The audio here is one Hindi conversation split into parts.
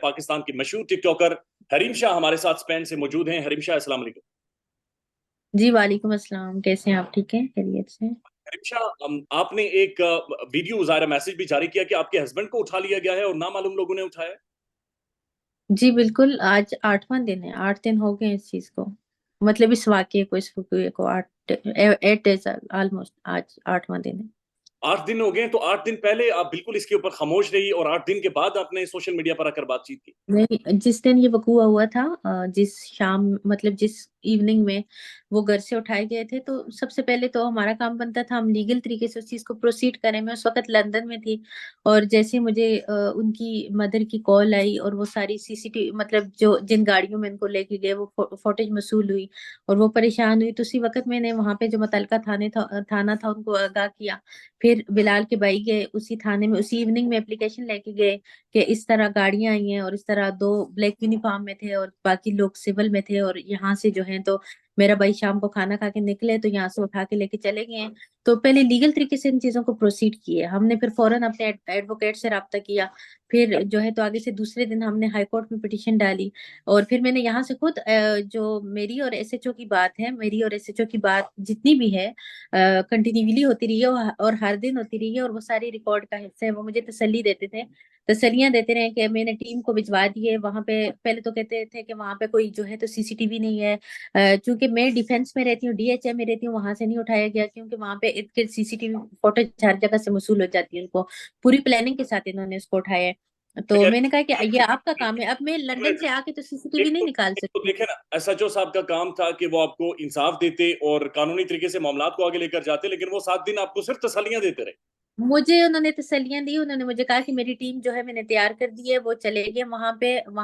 पाकिस्तान की मशहूर टिकटॉकर हरीम शाह हमारे साथ स्पेन से मौजूद हैं। हरीम शाह, अस्सलाम वालेकुम। जी वालेकुम अस्सलाम। कैसे हैं आप? ठीक है, खैरियत से? हरीम शाह, आपने एक वीडियो ज़ाहिर मैसेज भी जारी किया कि आपके हस्बैंड को उठा लिया गया है और नामालूम लोगों ने उठाया है। जी बिल्कुल, आज 8वां दिन है। 8 दिन हो गए इस चीज को, मतलब इस वाकये को, इस वाकये को 8 डेज ऑलमोस्ट, आज 8वां दिन है। 8 दिन हो गए हैं, तो 8 दिन पहले आप बिल्कुल इसके ऊपर खामोश रही और 8 दिन के बाद आपने सोशल मीडिया पर आकर बातचीत की। नहीं, जिस दिन ये वकूआ हुआ था, जिस शाम, मतलब जिस इवनिंग में वो घर से उठाए गए थे, तो सबसे पहले तो हमारा काम बनता था हम लीगल तरीके से उस चीज को प्रोसीड करें। मैं उस वक्त लंदन में थी, और जैसे मुझे उनकी मदर की कॉल आई, और वो सारी सीसीटीवी, मतलब जो जिन गाड़ियों में इनको लेके गए, वो फुटेज मसूल हुई, और वो परेशान हुई। तो उसी वक्त मैंने वहां पे जो मुतलका थाना था उनको आगाह किया। फिर बिलाल के भाई गए उसी थाने में, उसी इवनिंग में एप्लीकेशन लेके गए कि इस तरह गाड़ियां आई हैं, और इस तरह दो ब्लैक यूनिफॉर्म में थे और बाकी लोग सिविल में थे, और यहाँ से जो है, तो मेरा भाई शाम को खाना खा के निकले तो यहाँ से उठा के लेके चले गए हैं। तो पहले लीगल तरीके से इन चीजों को प्रोसीड किए हमने, फिर फौरन अपने एडवोकेट से राब्ता किया। फिर जो है, तो आगे से दूसरे दिन हमने हाई कोर्ट में पिटीशन डाली, और फिर मैंने यहाँ से खुद जो मेरी और एसएचओ की बात है, मेरी और एसएचओ की बात जितनी भी है कंटिन्यूली होती रही है, और हर दिन होती रही है, और वो सारी रिकॉर्ड का हिस्सा है। वो मुझे तसल्ली देते थे, तसलियां देते रहे कि मैंने टीम को भिजवा दी है वहां पे। पहले तो कहते थे कि वहां पे कोई जो है तो सीसीटीवी नहीं है, क्योंकि मैं डिफेंस में रहती हूँ, डीएचए में रहती हूँ, वहां से नहीं उठाया गया, क्योंकि वहां पे इर्द गिर्द सीसीटीवी फुटेज हर जगह से वसूल हो जाती है। उनको पूरी प्लानिंग के साथ इन्होंने उसको उठाया है। तो देखिए, मैंने कहा कि ये आपका काम है, अब मैं लंदन से आके तो सीसीटीवी नहीं निकाल एक तो सकती। देखे ना, एसएचओ साहब का काम था कि वो आपको इंसाफ देते और कानूनी तरीके से मामलात को आगे लेकर जाते, लेकिन वो 7 दिन आपको सिर्फ तसल्लियां देते रहे। मुझे उन्होंने तसल्लियां दी, उन्होंने मुझे कहा कि मेरी टीम जो है मैंने तैयार कर दी है, वो चले गए वहां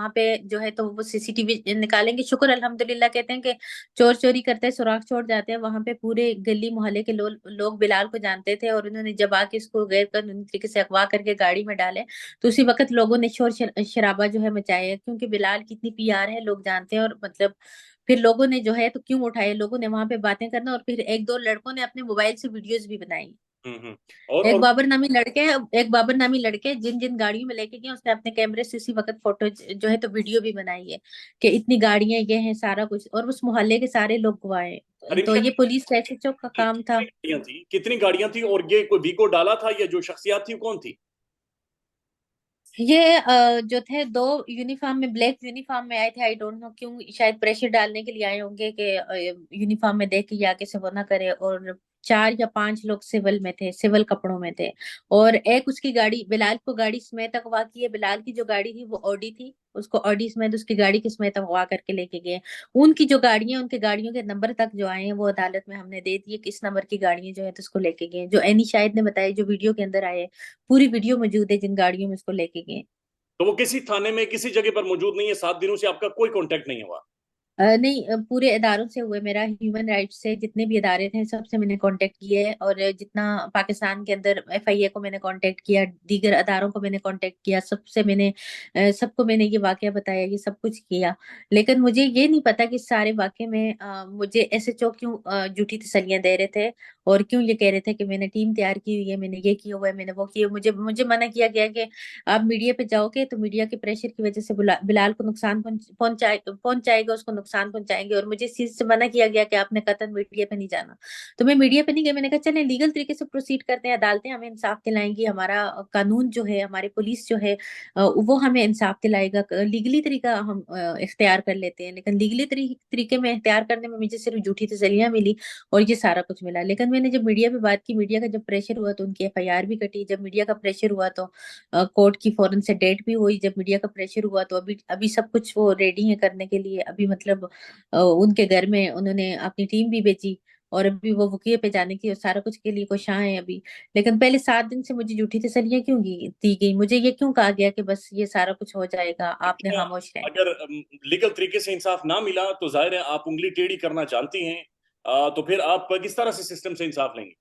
पे जो है तो वो सीसीटीवी निकालेंगे। शुक्र अल्हम्दुलिल्लाह, कहते हैं कि चोर चोरी करते हैं सुराग छोड़ जाते हैं। वहां पे पूरे गली मोहल्ले के लोग बिलाल को जानते थे, और उन्होंने जब आके इसको गैर कानूनी तरीके से अगवा करके गाड़ी में डाले, तो उसी वक्त लोगों ने शोर शराबा जो है मचाया है, क्योंकि बिलाल की इतनी पीआर है, लोग जानते हैं। और मतलब फिर लोगों ने जो है तो क्यों उठाए, लोगों ने वहां पे बातें करना, और फिर एक दो लड़कों ने अपने मोबाइल से वीडियोज भी बनाई। और एक बाबर नामी लड़के जिन जिन गाड़ियों में लेके गए, उसने अपने कैमरे से उसी वक्त फोटो जो है तो वीडियो भी बनाई है कि इतनी गाड़ियां ये हैं, सारा कुछ, और उस मोहल्ले के सारे लोग गवाह हैं। तो हरीमशा ये पुलिस एसएचओ का काम था। कितनी गाड़ियां थी, कितनी गाड़ियां थी, और ये कोई वीको डाला था या जो शख्सियत थी कौन थी? ये जो थे दो यूनिफॉर्म में, ब्लैक यूनिफॉर्म में आए थे। आई डोंट नो क्यों, शायद प्रेशर डालने के लिए आए होंगे कि यूनिफॉर्म में देख के ये आगे से वो ना करे। और 4 या 5 लोग सिविल में थे, सिविल कपड़ों में थे। और एक उसकी गाड़ी, बिलाल को गाड़ी समेत अगवा की है। बिलाल की जो गाड़ी थी वो ऑडी थी, उसको ऑडी समेत उसकी गाड़ी के समेत अगवा करके लेके गए। उनकी जो गाड़ियां, उनके गाड़ियों के नंबर तक जो आए हैं, वो अदालत में हमने दे दिए, किस नंबर की गाड़ियां जो है तो उसको लेके गए, जो एनी शाहिद ने बताया, जो वीडियो के अंदर आए। पूरी वीडियो मौजूद है जिन गाड़ियों में उसको लेके गए। तो वो किसी थाने में किसी जगह पर मौजूद नहीं है, 7 दिनों से आपका कोई कांटेक्ट नहीं हुआ? नहीं, पूरे इदारों से हुए, मेरा ह्यूमन राइट्स से जितने भी इदारे थे सबसे मैंने कांटेक्ट किए है, और जितना पाकिस्तान के अंदर एफआईए को मैंने कांटेक्ट किया, दीगर अदारों को मैंने कांटेक्ट किया, सबसे मैंने सबको मैंने ये वाकया बताया, ये सब कुछ किया। लेकिन मुझे ये नहीं पता कि इस सारे वाकये में मुझे एसएचओ क्यों झूठी तसल्लियां दे रहे थे, और क्यों ये कह रहे थे कि मैंने टीम तैयार की हुई है, मैंने ये किया हुआ है, मैंने वो किया। मुझे मुझे मना किया गया कि आप मीडिया पे जाओगे तो मीडिया के प्रेशर की वजह से बिलाल को नुकसान पहुंचाएगा, उसको नुकसान पहुंचाएंगे, और मुझे इस चीज से मना किया गया कि आपने कतई मीडिया पे नहीं जाना। तो मैं मीडिया पे नहीं गई। मैंने कहा चलें लीगल तरीके से प्रोसीड करते हैं, अदालतें हमें इंसाफ दिलाएंगी, हमारा कानून जो है, हमारी पुलिस जो है वो हमें इंसाफ दिलाएगा। लीगली तरीका हम इख्तियार कर लेते हैं। लेकिन लीगली तरीके में इख्तियार करने में मुझे सिर्फ झूठी तसल्लियां मिली, और ये सारा कुछ मिला। लेकिन मैंने जब मीडिया पे बात की, मीडिया का जब प्रेशर हुआ तो उनकी एफआईआर भी कटी। जब मीडिया का प्रेशर हुआ तो कोर्ट की फौरन से डेट भी हुई। जब मीडिया का प्रेशर हुआ तो अभी अभी सब कुछ वो रेडी है करने के लिए। अभी मतलब उनके घर में उन्होंने अपनी टीम भी भेजी, और अभी वो वकील पे जाने की और सारा कुछ के लिए कोशां है अभी। लेकिन पहले 7 दिन से मुझे झूठी तसल्लियां क्यों दी गई? मुझे ये क्यों कहा गया कि बस ये सारा कुछ हो जाएगा, आपने देखिए, खामोश रहना? अगर लीगल तरीके से इंसाफ ना मिला तो जाहिर है आप उंगली टेढ़ी करना जानती हैं। तो फिर आप किस तरह से सिस्टम से इंसाफ लेंगे?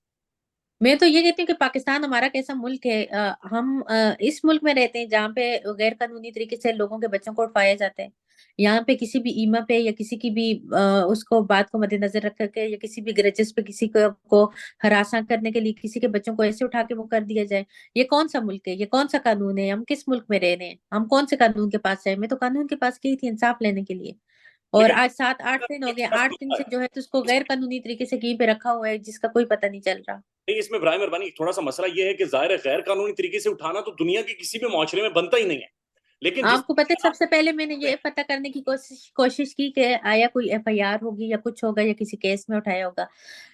मैं तो ये कहती हूँ कि पाकिस्तान हमारा कैसा मुल्क है। हम इस मुल्क में रहते हैं जहाँ पे गैर कानूनी तरीके से लोगों के बच्चों को उठाया जाता है। यहाँ पे किसी भी ईमा पे या किसी की भी उसको बात को मद्देनजर रख करके या किसी भी ग्रजेस पे किसी को हरासा करने के लिए किसी के बच्चों को ऐसे उठा के वो कर दिया जाए। ये कौन सा मुल्क है? ये कौन सा कानून है? हम किस मुल्क में रह रहे हैं? हम कौन से कानून के पास जाए? मैं तो कानून के पास गई थी इंसाफ लेने के लिए। और लेकिन आज 7-8 दिन हो गए, 8 दिन से जो है तो उसको गैर कानूनी तरीके से कहीं पे रखा हुआ है जिसका कोई पता नहीं चल रहा। नहीं, इसमें बराए मेहरबानी थोड़ा सा मसला ये है कि जाहिर है गैर कानूनी तरीके से उठाना तो दुनिया के किसी भी मुआशरे में बनता ही नहीं है, लेकिन जिस आपको पता है सबसे पहले मैंने ये पता करने की कोशिश की कि आया कोई एफआईआर होगी या कुछ होगा या किसी केस में उठाया होगा।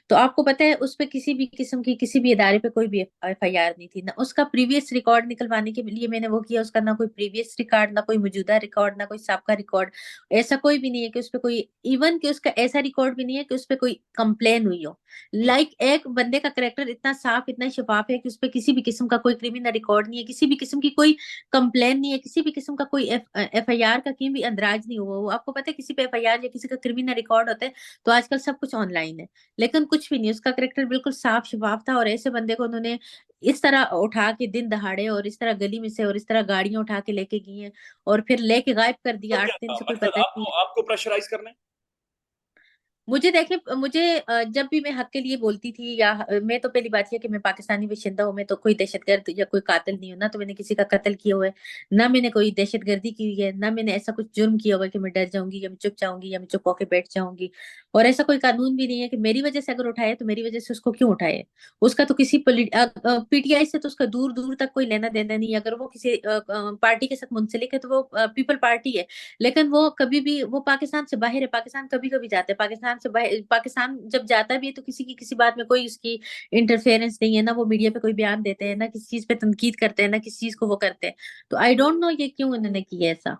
तो आपको पता है उस पे किसी भी किस्म की किसी भी इदारे पे कोई भी एफआईआर नहीं थी, ना उसका प्रीवियस रिकॉर्ड निकलवाने के लिए मैंने वो किया, उसका ना कोई प्रीवियस रिकॉर्ड, ना कोई मौजूदा रिकॉर्ड, ना कोई साबका रिकॉर्ड। ऐसा कोई भी नहीं है कि उस पे कोई, इवन कि उसका ऐसा रिकॉर्ड भी नहीं है कि उस पे कोई कंप्लेन हुई हो। एक बंदे का करेक्टर इतना साफ इतना शफाफ है कि उस पे किसी भी किस्म का कोई क्रिमिनल रिकॉर्ड नहीं है, किसी भी किस्म की कोई कंप्लेन नहीं है, किसी भी किस्म का कोई एफआईआर का कहीं भी अंदराज नहीं हुआ। वो आपको पता है किसी पे एफआईआर या किसी का क्रिमिनल रिकॉर्ड होता है तो आजकल सब कुछ ऑनलाइन है, लेकिन कुछ भी नहीं, उसका करेक्टर बिल्कुल साफ शफाफ था। और ऐसे बंदे को उन्होंने इस तरह उठा के दिन दहाड़े और इस तरह गली में से और इस तरह गाड़ियां उठा के लेके गई हैं और फिर लेके गायब कर दिया मतलब 8 क्या दिन था, से कोई मकसद पता नहीं। आपको आपको प्रेशराइज करना है? मुझे देखे मुझे जब भी मैं हक के लिए बोलती थी या मैं तो पहली बात यह कि मैं पाकिस्तानी बाशिंदा हूँ, मैं तो कोई दहशतगर्द या कोई कातिल नहीं हूँ, ना तो मैंने किसी का कत्ल किया हुआ है, ना मैंने कोई दहशतगर्दी की हुई है, ना मैंने ऐसा कुछ जुर्म किया हुआ है कि मैं डर जाऊंगी या मैं चुप जाऊंगी या मैं चुप होके बैठ जाऊंगी। और ऐसा कोई कानून भी नहीं है कि मेरी वजह से अगर उठाए तो मेरी वजह से उसको क्यों उठाए। उसका तो किसी पीटीआई से तो उसका दूर दूर तक कोई लेना देना नहीं है। अगर वो किसी पार्टी के साथ मुंसलिक है तो वो पीपल पार्टी है, लेकिन वो कभी भी वो पाकिस्तान से बाहर है। पाकिस्तान कभी कभी जाते हैं, पाकिस्तान से बाहर, पाकिस्तान जब जाता भी है तो किसी की किसी बात में कोई उसकी इंटरफेरेंस नहीं है, ना वो मीडिया पे कोई बयान देते हैं, ना किसी चीज पे तनकीद करते हैं, ना किसी चीज को वो करते हैं। तो आई डोंट नो ये क्यों उन्होंने किया ऐसा।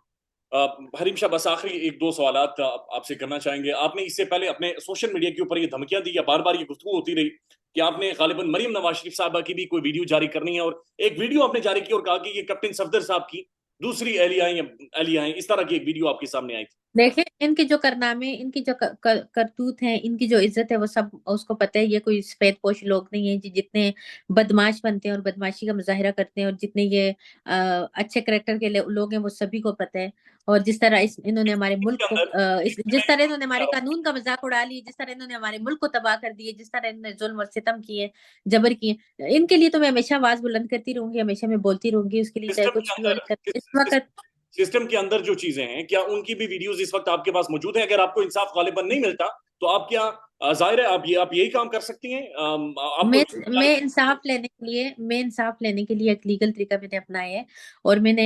हरीम शाह, बस आखिरी एक दो सवालात आपसे करना चाहेंगे। आपने इससे पहले अपने सोशल मीडिया के ऊपर ये धमकियां दी या बार बार ये गुफ्तगू होती रही कि आपने गालिबन मरीम नवाज शरीफ साहबा की भी कोई वीडियो जारी करनी है, और एक वीडियो आपने जारी की और कहा कि ये कैप्टन सफदर साहब की दूसरी एहलियाएं या एहलियाएं, इस तरह की एक वीडियो आपके सामने आई थी। देखे इनके जो कारनामे, इनकी जो करतूत है, इनकी जो इज्जत है वो सब उसको पता है। ये कोई सफेद पोश लोग नहीं है जी जितने बदमाश बनते हैं और बदमाशी का मुजाहिरा करते हैं, और जितने ये अच्छे करेक्टर के लोग हैं वो सभी को पता है। और जिस तरह इन्होंने हमारे मुल्क के को अंदर जिस तरह इन्होंने क्या हमारे हो? कानून का मजाक उड़ा लिया, जिस तरह इन्होंने हमारे मुल्क को तबाह कर दिए, जिस तरह इन्होंने जुल्म और सितम किए, जबर किए, इनके लिए तो मैं हमेशा आवाज बुलंद करती रहूंगी, हमेशा मैं बोलती रहूंगी उसके लिए, चाहे सिस्टम के कुछ भी हो। अंदर लेकिन इस वक्त सिस्टम के अंदर जो चीजें हैं, क्या उनकी भी वीडियोस इस वक्त आपके पास मौजूद हैं? अगर आपको इंसाफ गालिबन नहीं मिलता तो आप क्या, जाहिर है आप यही काम कर सकती हैं, आपको मैं जिम्मेदारी। मैं इंसाफ लेने के लिए एक लीगल तरीका मैंने अपनाया है। और मैंने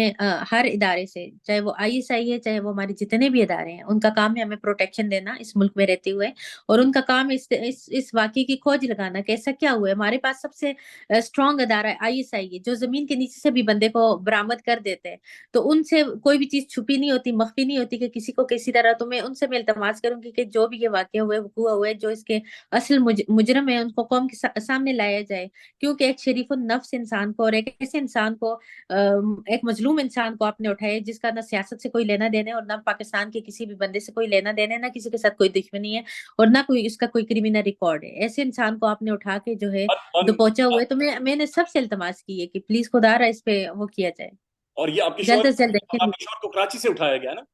हर इदारे से, चाहे वो आईएसआई है, चाहे वो हमारे जितने भी इदारे हैं, उनका काम है हमें प्रोटेक्शन देना इस मुल्क में रहते हुए। और उनका काम है इस वाकये की खोज लगाना कि ऐसा क्या हुआ है। हमारे पास सबसे स्ट्रांग अदारा है आईएसआई है, जो जमीन के नीचे से भी बंदे को बरामद कर देते हैं। तो उनसे कोई भी चीज छुपी नहीं होती, मख्फी नहीं होती कि किसी को किसी तरह। तो मैं उनसे मैं इल्तमास करूंगी कि जो भी ये वाकया हुआ है, जो इसके असल मुजरम है उनको कौम के सामने लाया जाए। क्योंकि एक शरीफ नफ्स इंसान को और एक ऐसे इंसान को, एक मजलूम इंसान को आपने उठाया जिसका ना सियासत से कोई लेना देना है और ना पाकिस्तान के किसी भी बंदे से कोई लेना देना है, ना किसी के साथ कोई दुश्मनी है और ना कोई इसका कोई क्रिमिनल रिकॉर्ड है। ऐसे इंसान को आपने उठा के जो है वन, दबोचा हुआ है। तो मैंने सबसे इल्तमास की है कि प्लीज खुदारा इस पे वो किया जाए, और ये जल्द से जल्द एक्शन। आपके शोहर को कराची से उठाया गया ना?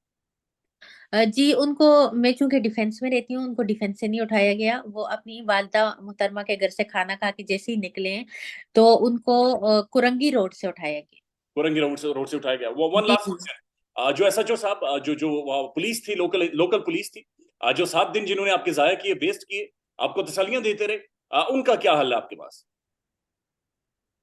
जी उनको, मैं चूंकि डिफेंस में रहती हूँ, उनको डिफेंस से नहीं उठाया गया। वो अपनी वालदा मुहतरमा के घर से खाना खा के जैसे ही निकले हैं तो उनको कुरंगी रोड से उठाया गया। कोरंगी रोड से उठाया गया। वो वन जी लास्ट जी। क्वेश्चन, जो एसएचओ साहब, जो जो पुलिस थी, लोकल लोकल पुलिस थी, जो 7 दिन जिन्होंने आपके जाया किए, वेस्ट किए, आपको तसलियां देते रहे, उनका क्या हाल है आपके पास?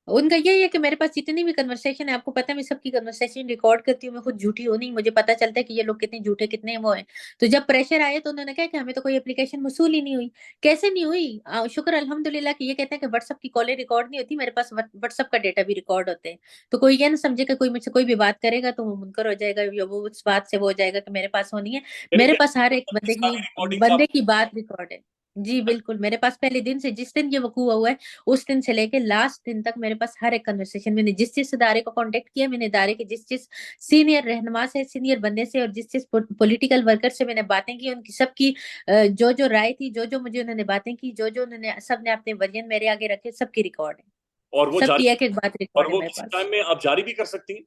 उनका यही है कि मेरे पास जितनी भी कन्वर्सेशन है, आपको पता है मैं सबकी कन्वर्सेशन रिकॉर्ड करती हूँ, मैं खुद झूठी हूँ नहीं, मुझे पता चलता है कि ये लोग कितने झूठे कितने वो हैं। तो जब प्रेशर आया तो उन्होंने कहा कि हमें तो कोई एप्लीकेशन वसूल ही नहीं हुई। कैसे नहीं हुई? शुक्र अल्हम्दुलिल्लाह कि ये कहते हैं कि व्हाट्सअप की कॉलें रिकॉर्ड नहीं होती, मेरे पास व्हाट्सअप का डेटा भी रिकॉर्ड होते हैं। तो कोई ये ना समझे कि कोई मुझसे कोई भी बात करेगा तो वो मुनकर हो जाएगा या वो उस बात से वो हो जाएगा कि मेरे पास वो नहीं है। यानी मेरे कि पास हर एक सारी रिकॉर्डिंग्स बंदे आप। की बात रिकॉर्ड है। जी बिल्कुल, मेरे पास पहले दिन से, जिस दिन ये वकूआ हुआ है उस दिन से लेके लास्ट दिन तक मेरे पास हर एक कन्वर्सेशन, मैंने जिस जिस इदारे को कांटेक्ट किया, मैंने इदारे के जिस जिस सीनियर रहनुमा से, सीनियर बंदे से और जिस जिस पॉलिटिकल वर्कर से मैंने बातें की, उनकी सबकी जो जो राय थी, जो जो मुझे उन्होंने बातें की, जो जो उन्होंने सबने अपने वर्जन मेरे आगे रखे, सबकी रिकॉर्ड है। और वो सबकी जारी एक एक बात और रिकॉर्ड है वो मेरे किसी पास। टाइम में आप जारी भी कर सकती हैं?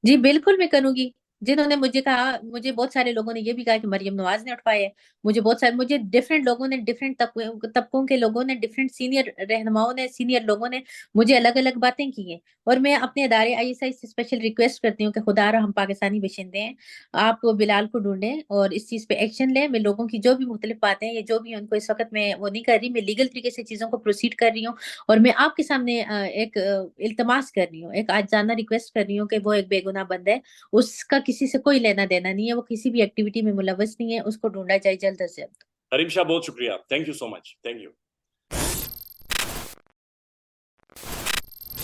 जी बिल्कुल मैं करूंगी। जिन्होंने मुझे कहा, मुझे बहुत सारे लोगों ने ये भी कहा कि मरियम नवाज ने उठवाए है। मुझे डिफरेंट लोगों ने, डिफरेंट तबकों के लोगों ने, डिफरेंट सीनियर रहनुमाओं ने, सीनियर लोगों ने मुझे अलग अलग बातें की हैं। और मैं अपने अदारे आईएसआई से स्पेशल रिक्वेस्ट करती हूँ कि खुदारा हम पाकिस्तानी बशिंदे हैं, आप बिलाल को ढूंढें और इस चीज पे एक्शन लें। मैं लोगों की जो भी मुख्तलिफ बातें हैं, ये जो भी है, उनको इस वक्त मैं वो नहीं कर रही, मैं लीगल तरीके से चीजों को प्रोसीड कर रही हूँ। और मैं आपके सामने एक इल्तमास कर रही हूँ, एक आजाना रिक्वेस्ट कर रही हूँ कि वो एक बेगुनाह बंदा है, उसका किसी से कोई लेना देना नहीं है, वो किसी भी एक्टिविटी में मुलव्वस नहीं है, उसको ढूंढा जाए जल्द से जल्द। हरीम शाह, बहुत शुक्रिया, thank you so much, thank you.